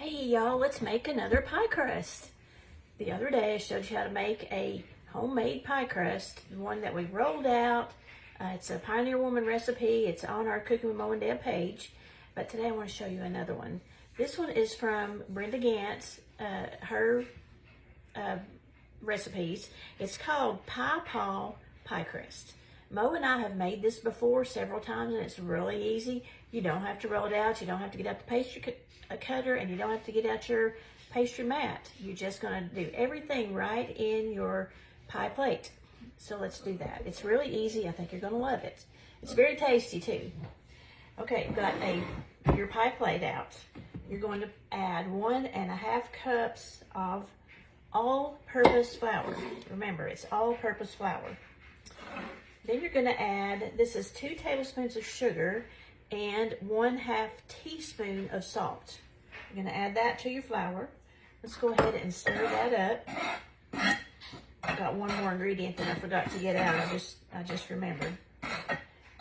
Hey y'all, let's make another pie crust. The other day I showed you how to make a homemade pie crust, the one that we rolled out. It's a Pioneer Woman recipe. It's on our Cooking with Mo and Deb page. But today I want to show you another one. This one is from Brenda Gantz, her recipes. It's called Pie Crust. Mo and I have made this before several times, and it's really easy. You don't have to roll it out. You don't have to get out the pastry cutter, and you don't have to get out your pastry mat. You're just going to do everything right in your pie plate. So let's do that. It's really easy. I think you're going to love it. It's very tasty too. Okay, you've got your pie plate out. You're going to add 1.5 cups of all-purpose flour. Remember, it's all-purpose flour. Then you're going to add, this is 2 tablespoons of sugar and 1/2 teaspoon of salt. You're going to add that to your flour. Let's go ahead and stir that up. I've got one more ingredient that I forgot to get out. I just remembered.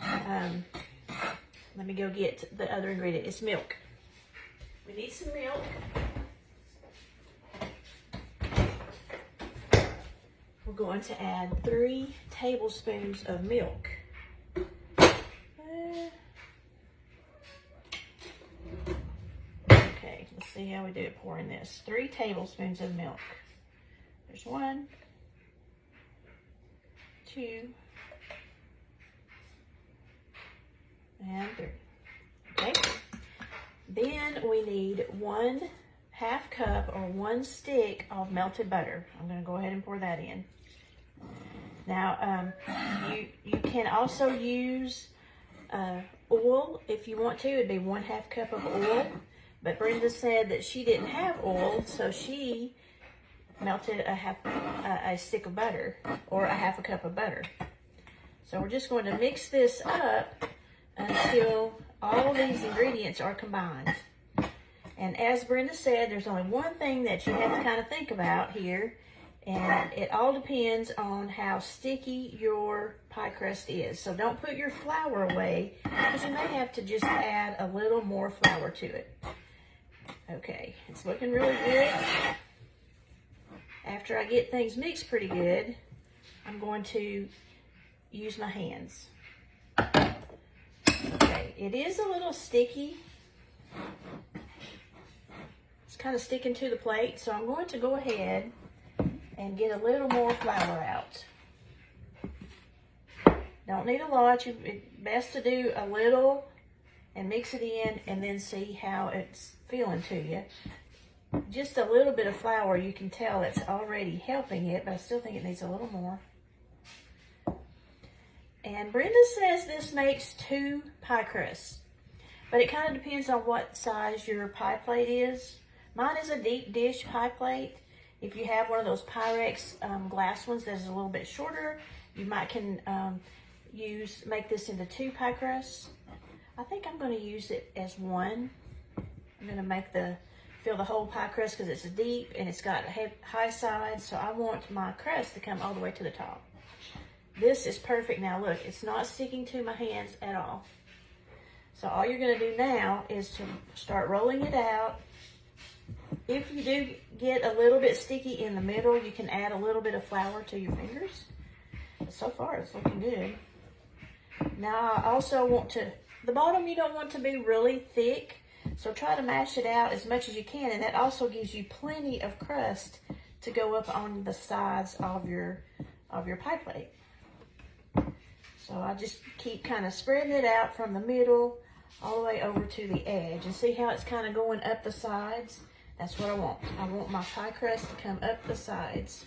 Let me go get the other ingredient. It's milk. We need some milk. We're going to add 3 tablespoons of milk. Okay, let's see how we do it pouring this. 3 tablespoons of milk. There's 1, 2, and 3. Okay. Then we need 1/2 cup or 1 stick of melted butter. I'm going to go ahead and pour that in. Now, you can also use oil if you want to. It'd be 1/2 cup of oil. But Brenda said that she didn't have oil, so she melted a stick of butter, or 1/2 cup of butter. So we're just going to mix this up until all these ingredients are combined. And as Brenda said, there's only one thing that you have to kind of think about here, and it all depends on how sticky your pie crust is. So don't put your flour away, because you may have to just add a little more flour to it. Okay, it's looking really good. After I get things mixed pretty good, I'm going to use my hands. Okay, it is a little sticky. It's kind of sticking to the plate, so I'm going to go ahead and get a little more flour out. Don't need a lot. It's best to do a little and mix it in and then see how it's feeling to you. Just a little bit of flour, you can tell it's already helping it, but I still think it needs a little more. And Brenda says this makes 2 pie crusts, but it kind of depends on what size your pie plate is. Mine is a deep dish pie plate. If you have one of those Pyrex glass ones that is a little bit shorter, you might can make this into 2 pie crusts. I think I'm going to use it as 1. I'm going to fill the whole pie crust because it's deep and it's got high sides, so I want my crust to come all the way to the top. This is perfect now. Look, it's not sticking to my hands at all. So all you're going to do now is to start rolling it out. If you do get a little bit sticky in the middle, you can add a little bit of flour to your fingers. But so far, it's looking good. Now, I also want the bottom you don't want to be really thick, so try to mash it out as much as you can, and that also gives you plenty of crust to go up on the sides of your pie plate. So I just keep kind of spreading it out from the middle all the way over to the edge, and see how it's kind of going up the sides? That's what I want. I want my pie crust to come up the sides.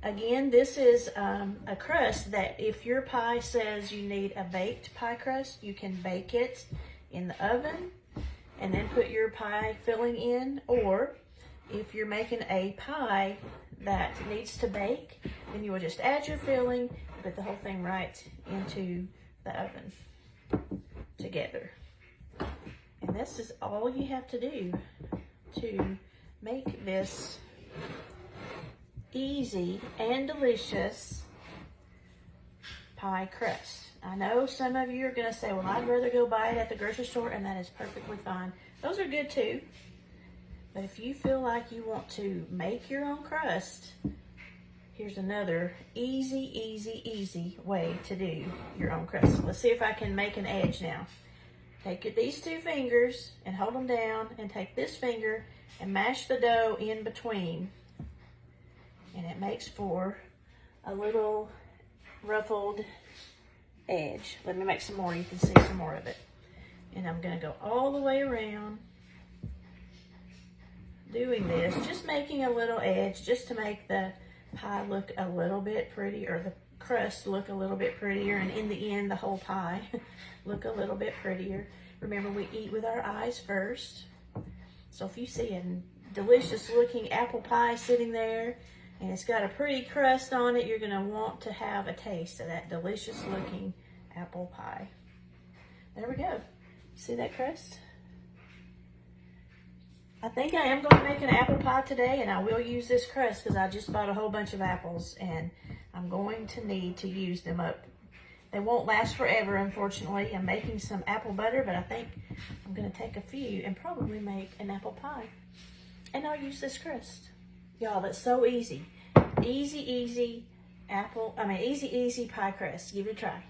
Again, this is a crust that if your pie says you need a baked pie crust, you can bake it in the oven and then put your pie filling in. Or if you're making a pie that needs to bake, then you will just add your filling, put the whole thing right into the oven together. And this is all you have to do to make this easy and delicious pie crust. I know some of you are going to say, well, I'd rather go buy it at the grocery store, and that is perfectly fine. Those are good too. But if you feel like you want to make your own crust, here's another easy way to do your own crust. Let's see if I can make an edge now. Take these two fingers and hold them down, and take this finger and mash the dough in between. And it makes for a little ruffled edge. Let me make some more. You can see some more of it. And I'm going to go all the way around doing this, just making a little edge just to make the pie look a little bit pretty, or the crust look a little bit prettier, and in the end the whole pie look a little bit prettier. Remember, we eat with our eyes first. So if you see a delicious looking apple pie sitting there and it's got a pretty crust on it, you're going to want to have a taste of that delicious looking apple pie. There we go. See that crust? I think I am going to make an apple pie today, and I will use this crust because I just bought a whole bunch of apples and I'm going to need to use them up. They won't last forever, unfortunately. I'm making some apple butter, but I think I'm going to take a few and probably make an apple pie. And I'll use this crust. Y'all, that's so easy. Easy pie crust. Give it a try.